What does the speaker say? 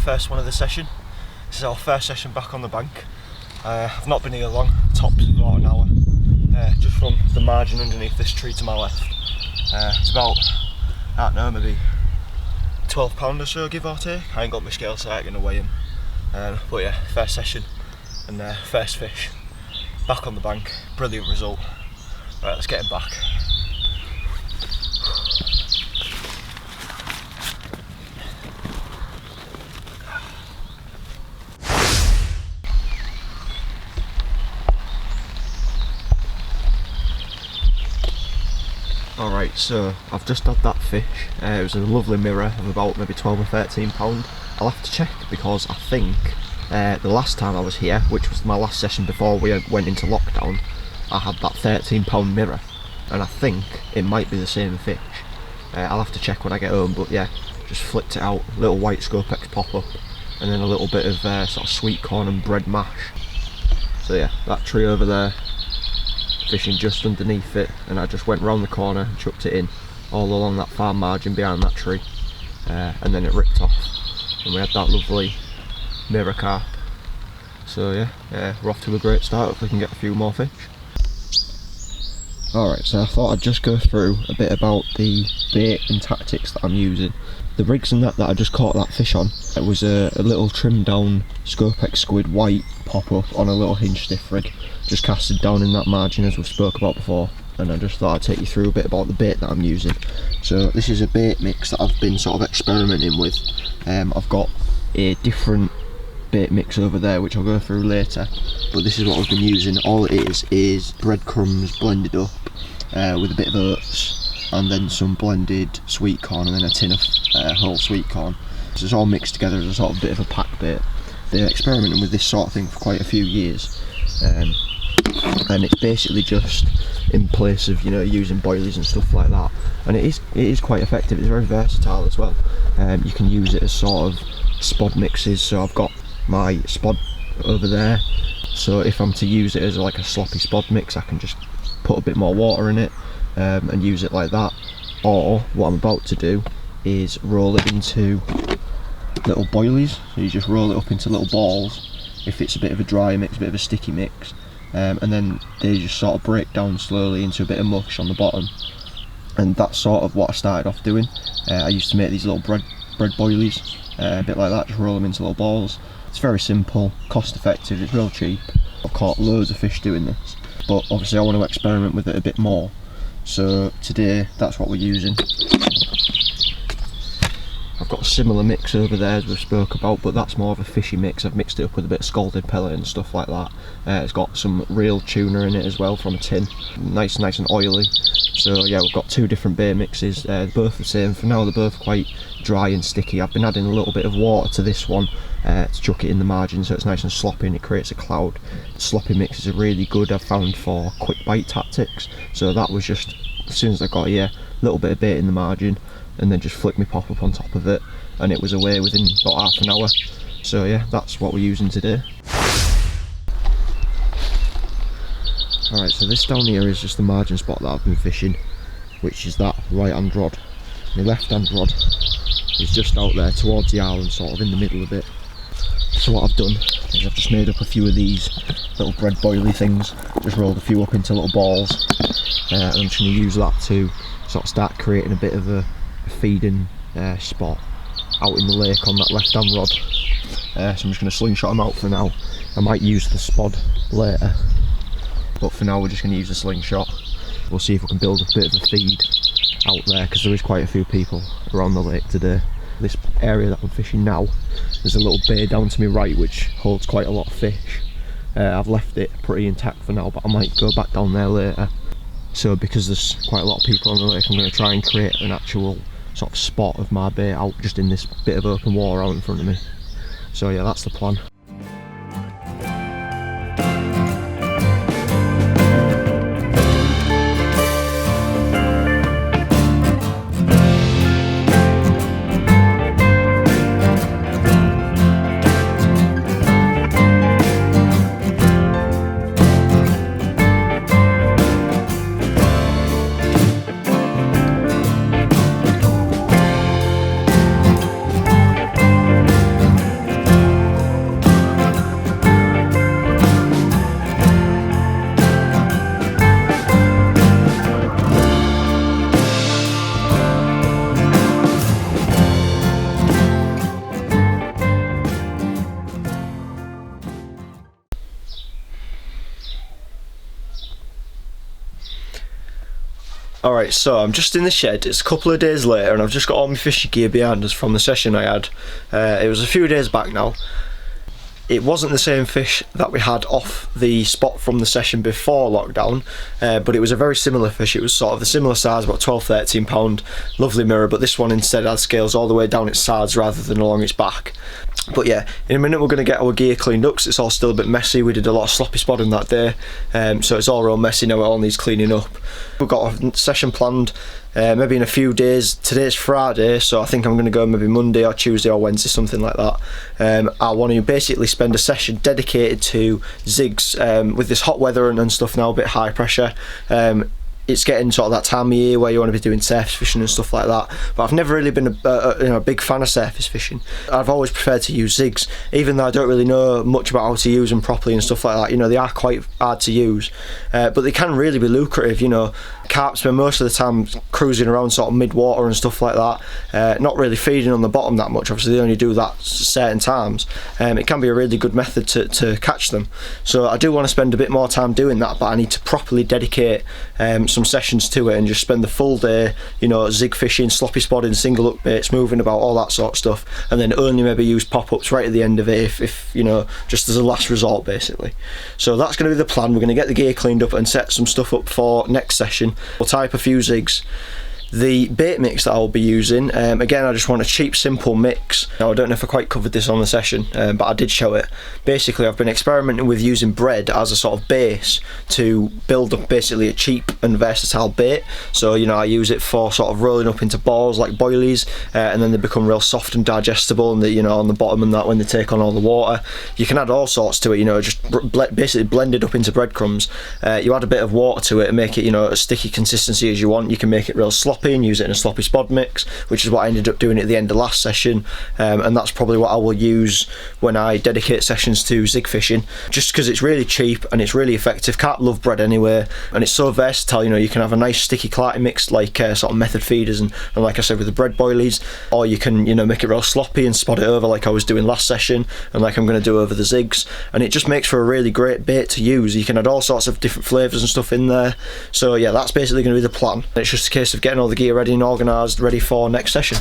first one of the session. This is our first session back on the bank. I've not been here long, tops of about an hour. Just from the margin underneath this tree to my left. It's about, I don't know, maybe £12 or so, give or take. I ain't got my scale so I'm going to weigh him. But yeah, first session and first fish. Back on the bank, brilliant result. Right, let's get him back. Alright, so I've just had that fish. It was a lovely mirror of about maybe 12 or 13 pound. I'll have to check because I think the last time I was here, which was my last session before we went into lockdown, I had that 13 pound mirror, and I think it might be the same fish. I'll have to check when I get home, but yeah, just flipped it out, little white Scopex pop up, and then a little bit of sort of sweet corn and bread mash. So yeah, that tree over there, fishing just underneath it, and I just went round the corner and chucked it in all along that far margin behind that tree, and then it ripped off and we had that lovely mirror carp. So yeah, we're off to a great start if we can get a few more fish. Alright, so I thought I'd just go through a bit about the bait and tactics that I'm using. The rigs and that I just caught that fish on, it was a little trimmed down Scopex squid white pop up on a little hinge stiff rig, just casted down in that margin as we spoke about before. And I just thought I'd take you through a bit about the bait that I'm using. So this is a bait mix that I've been sort of experimenting with. I've got a different bait mix over there which I'll go through later, but this is what I've been using. All it is breadcrumbs blended up with a bit of oats, and then some blended sweet corn, and then a tin of whole sweet corn. So it's all mixed together as a sort of bit of a pack bait. They're experimenting with this sort of thing for quite a few years, and it's basically just in place of, you know, using boilies and stuff like that, and it is quite effective. It's very versatile as well. You can use it as sort of spod mixes. So I've got my spod over there, so if I'm to use it as like a sloppy spod mix, I can just put a bit more water in it and use it like that. Or what I'm about to do is roll it into little boilies. So you just roll it up into little balls if it's a bit of a dry mix, a bit of a sticky mix, and then they just sort of break down slowly into a bit of mush on the bottom. And that's sort of what I started off doing. I used to make these little bread boilies, a bit like that, just roll them into little balls. It's very simple, cost effective, it's real cheap. I've caught loads of fish doing this, but obviously I want to experiment with it a bit more. So today that's what we're using. I've got a similar mix over there as we spoke about, but that's more of a fishy mix. I've mixed it up with a bit of scalded pellet and stuff like that. It's got some real tuna in it as well from a tin, nice and oily. So yeah, we've got two different bait mixes, both the same. For now they're both quite dry and sticky. I've been adding a little bit of water to this one to chuck it in the margin so it's nice and sloppy and it creates a cloud. Sloppy mixes are really good, I've found, for quick bite tactics. So that was just, as soon as I got here, a little bit of bait in the margin, and then just flick my pop up on top of it, and it was away within about half an hour. So yeah, that's what we're using today. Alright, so this down here is just the margin spot that I've been fishing, which is that right hand rod. My left hand rod is just out there towards the island, sort of in the middle of it. So what I've done is I've just made up a few of these little bread boily things, just rolled a few up into little balls, and I'm just going to use that to sort of start creating a bit of a feeding spot out in the lake on that left hand rod. So I'm just going to slingshot them out for now. I might use the spod later, but for now we're just going to use the slingshot. We'll see if we can build a bit of a feed out there, because there is quite a few people around the lake today. This area that I'm fishing now, there's a little bay down to my right which holds quite a lot of fish. I've left it pretty intact for now, but I might go back down there later. So because there's quite a lot of people on the lake, I'm going to try and create an actual sort of spot of my bait out just in this bit of open water out in front of me. So yeah, that's the plan. Alright, so I'm just in the shed. It's a couple of days later and I've just got all my fishing gear behind us from the session I had. It was a few days back now. It wasn't the same fish that we had off the spot from the session before lockdown, but it was a very similar fish. It was sort of the similar size, about 12-13 pound, lovely mirror, but this one instead had scales all the way down its sides rather than along its back. But yeah, in a minute we're going to get our gear cleaned up, 'cause it's all still a bit messy. We did a lot of sloppy spotting that day, so it's all real messy now. It all needs cleaning up. We've got a session planned maybe in a few days. Today's Friday, so I think I'm going to go maybe Monday or Tuesday or Wednesday, something like that. I want to basically spend a session dedicated to zigs with this hot weather and stuff now, a bit high pressure. It's getting sort of that time of year where you want to be doing surface fishing and stuff like that, but I've never really been a big fan of surface fishing. I've always preferred to use zigs, even though I don't really know much about how to use them properly and stuff like that. You know, they are quite hard to use, but they can really be lucrative. You know, carp spend most of the time cruising around sort of mid-water and stuff like that, not really feeding on the bottom that much. Obviously they only do that certain times. It can be a really good method to catch them, so I do want to spend a bit more time doing that, but I need to properly dedicate some sessions to it and just spend the full day, you know, zig fishing, sloppy spotting, single hook baits, moving about, all that sort of stuff, and then only maybe use pop-ups right at the end of it if you know, just as a last resort basically. So that's going to be the plan. We're going to get the gear cleaned up and set some stuff up for next session. We'll tie up a few zigs. The bait mix that I'll be using, again, I just want a cheap, simple mix. Now, I don't know if I quite covered this on the session, but I did show it. Basically, I've been experimenting with using bread as a sort of base to build up basically a cheap and versatile bait. So, you know, I use it for sort of rolling up into balls like boilies, and then they become real soft and digestible, and you know, on the bottom and that, when they take on all the water. You can add all sorts to it, you know, just basically blend it up into breadcrumbs. You add a bit of water to it and make it, you know, a sticky consistency as you want. You can make it real sloppy and use it in a sloppy spod mix, which is what I ended up doing at the end of last session, and that's probably what I will use when I dedicate sessions to zig fishing, just because it's really cheap and it's really effective. Carp love bread anyway, and it's so versatile. You know, you can have a nice sticky clarty mix like sort of method feeders and like I said with the bread boilies, or you can, you know, make it real sloppy and spot it over like I was doing last session and like I'm going to do over the zigs, and it just makes for a really great bait to use. You can add all sorts of different flavours and stuff in there. So yeah, that's basically going to be the plan. It's just a case of getting all the gear ready and organised, ready for next session.